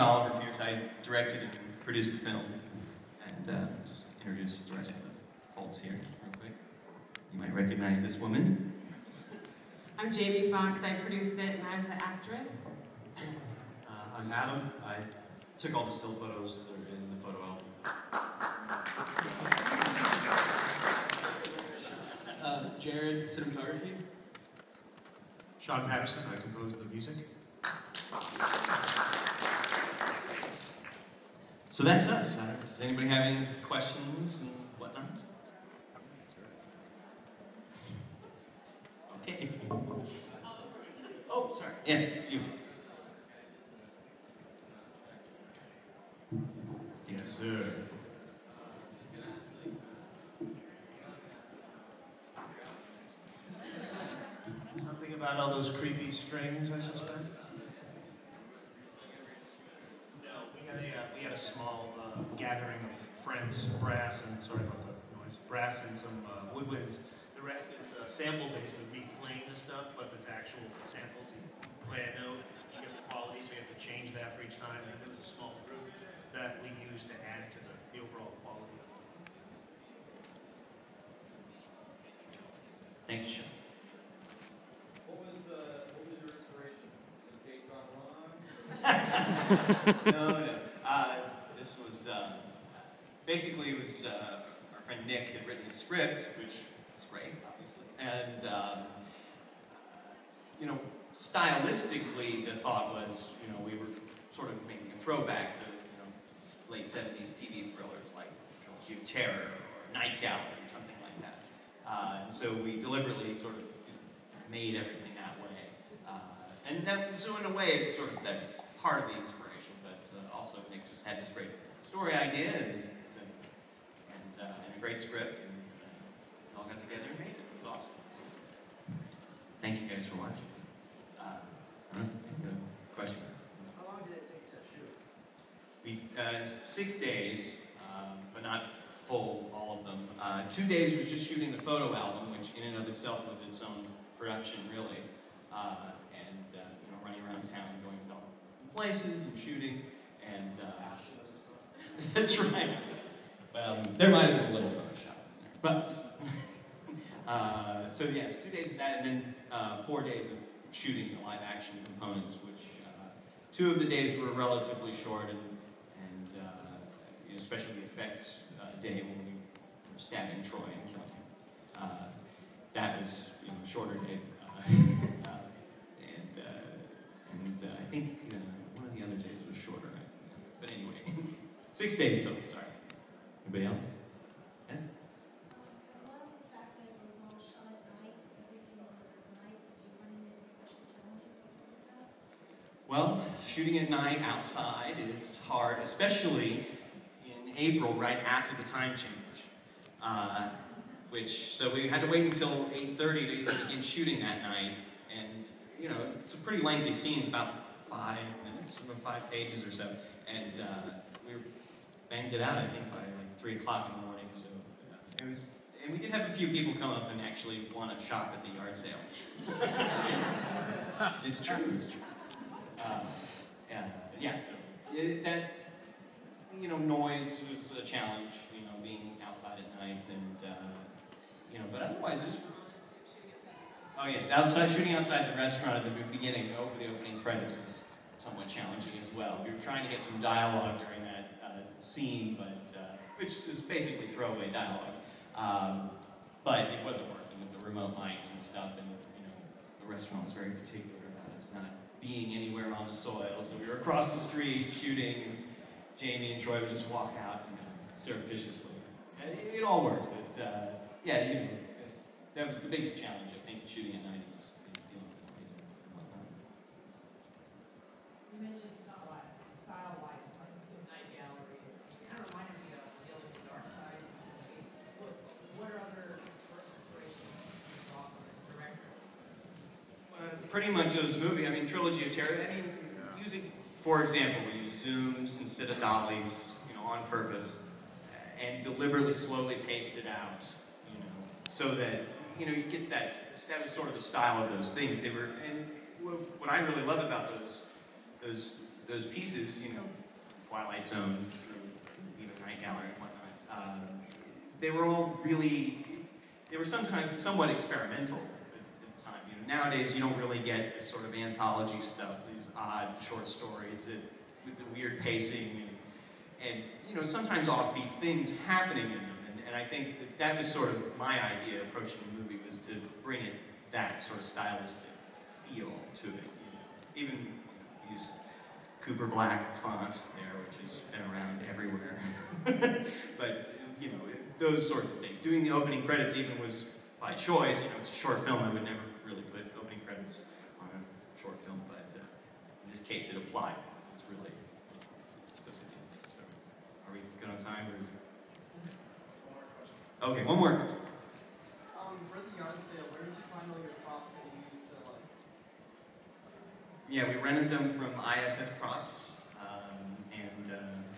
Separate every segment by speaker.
Speaker 1: Oliver Pearce. I directed and produced the film, and just introduce the rest of the folks here real quick. You might recognize this woman.
Speaker 2: I'm Jamie Fox. I produced it, and I was the actress.
Speaker 3: I'm Adam. I took all the still photos that are in the photo album.
Speaker 4: Jared, cinematography.
Speaker 5: Sean Patterson, I composed the music.
Speaker 1: So that's us. Does anybody have any questions and whatnot? Okay. Oh, sorry. Yes, you.
Speaker 5: Yes, sir. Something about all those creepy strings, I suspect? No, we had a small gathering of friends, brass, and sorry about the noise, brass and some woodwinds. The rest is sample-based of me playing this stuff, but it's actual samples. You play a note, you get the quality, so you have to change that for each time. And there's a small group that we use to add to the overall quality.
Speaker 1: Thank you, Sean.
Speaker 6: What was your inspiration? Was it Date Gone Wrong?
Speaker 1: No. This was, basically it was, our friend Nick had written the script, which was great, obviously. And, stylistically, the thought was, we were sort of making a throwback to, late 70s TV thrillers like Trilogy of Terror or Night Gallery or something like that. And so we deliberately sort of made everything that way. And that, so in a way, it's sort of, that was part of the inspiration, but also Nick just had this great story idea and a great script, and we all got together and made it. It was awesome. So, thank you guys for watching. Question?
Speaker 6: How long did it take to shoot?
Speaker 1: We 6 days, but not full, all of them. 2 days was just shooting the photo album, which in and of itself was its own production, really. Running around town, going to all places and shooting, and that's right. Well, there might have been a little Photoshop in there, but so yeah, it's 2 days of that, and then 4 days of shooting the live action components, which 2 of the days were relatively short, and especially the effects day when we were stabbing Troy and killing him. That was shorter day. I think one of the other days was shorter. But anyway, 6 days total, sorry. Anybody else? Yes?
Speaker 7: I love the fact that it was all shot at night. Everything was at night. Did you run into any special challenges because of that?
Speaker 1: Well, shooting at night outside is hard, especially in April, right after the time change. So we had to wait until 8:30 to even begin shooting that night. And, it's a pretty lengthy scene. It's about 5 minutes, about 5 pages or so. And we banged it out, I think, by like 3 o'clock in the morning. So it was, and we did have a few people come up and actually want to shop at the yard sale. It's true. So noise was a challenge, being outside at night, and, but otherwise it was. Oh yes, shooting outside the restaurant at the beginning, over the opening credits was somewhat challenging as well. We were trying to get some dialogue during that scene, which was basically throwaway dialogue. But it wasn't working with the remote mics and stuff, and the restaurant was very particular about us not being anywhere on the soil. So we were across the street shooting, and Jamie and Troy would just walk out and surreptitiously. And it all worked, but that was the biggest challenge, I think, shooting at night is dealing with noise and whatnot.
Speaker 8: You mentioned style-wise, like the Night Gallery. It kind of reminded me of Tales of the Dark Side. What are other inspirations you saw from this director?
Speaker 1: Pretty much those movies. I mean, Trilogy of Terror. I mean, using, for example, we use zooms instead of dollies, on purpose, and deliberately slowly paced it out, so that it gets that was sort of the style of those things. They were, and what I really love about those those pieces, you know, Twilight Zone, even Night Gallery and whatnot, they were all really, they were sometimes somewhat experimental at the time. You know, nowadays you don't really get this sort of anthology stuff, these odd short stories with the weird pacing and you know, sometimes offbeat things happening in them. And I think that was sort of my idea approaching the movie, was to bring it that sort of stylistic feel to it. You know, even use Cooper Black fonts there, which has been around everywhere. But you know, those sorts of things. Doing the opening credits even was by choice. You know, it's a short film. I would never really put opening credits on a short film, but in this case, it applied. It's really supposed to be. So, are we good on time? Or okay, one more.
Speaker 6: For the yard sale, where did you find all your props that you used to like?
Speaker 1: Yeah, we rented them from ISS Props, and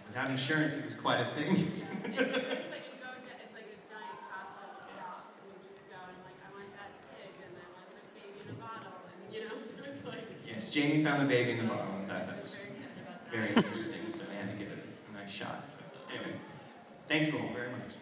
Speaker 1: without insurance, it was quite a thing.
Speaker 2: Yeah, it's like you go to, it's like a giant Costco of props, and you just go and like, I want that pig, and I want the baby in a bottle, and you know, so it's like.
Speaker 1: Yes, Jamie found the baby in the bottle. In fact, that was
Speaker 2: Very excited about that.
Speaker 1: very interesting, so I had to give it a nice shot. So, anyway, thank you all very much.